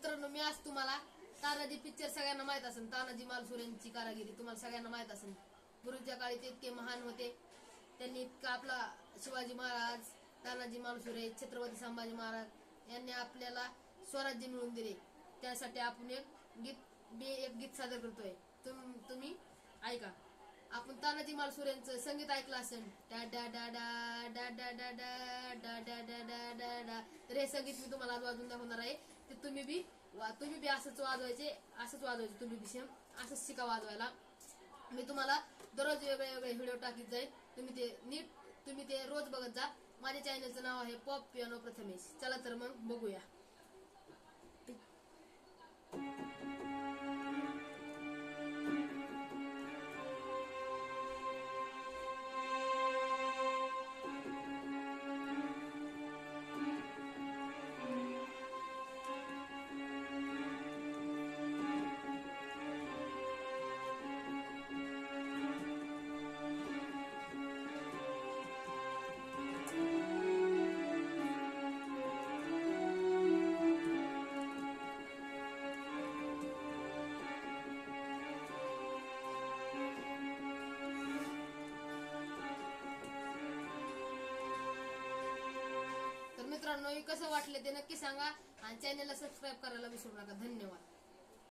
मित्रांनो, मी आज तुम्हाला तानाजी पिक्चर सगळ्यांना माहित असेल. तानाजी मालुसरे यांची कारागिरी तुम्हाला सगळ्यांना माहित असेल. गुरुच्या काळी ते इतके महान होते. त्यांनी इतका आपला शिवाजी महाराज, तानाजी मालुसरे, छत्रपती संभाजी महाराज यांनी आपल्याला स्वराज्य मिळवून दिले. त्यासाठी आपण एक गीत सादर करतोय. तुम्ही ऐका. आपण तानाजी मालुसरे यांचं संगीत ऐकलं असेल. डा डा डा डा डा डा डा डा डा डा डा डा डा डा. तर हे संगीत मी तुम्हाला आज वाजवून दाखवणार आहे. ते तुम्ही बी असंच वाजवायचे तुम्ही बी सेम असंच शिका वाजवायला. मी तुम्हाला दररोज वेगळे व्हिडिओ टाकीत जाईल. तुम्ही ते रोज बघत जा. माझ्या चॅनलचं नाव आहे पॉप पियानो प्रथमेश. चला तर मग बघूया. मित्रांनो, कसं वाटलं ते नक्की सांगा आणि चॅनलला सबस्क्राईब करायला विसरू नका. धन्यवाद.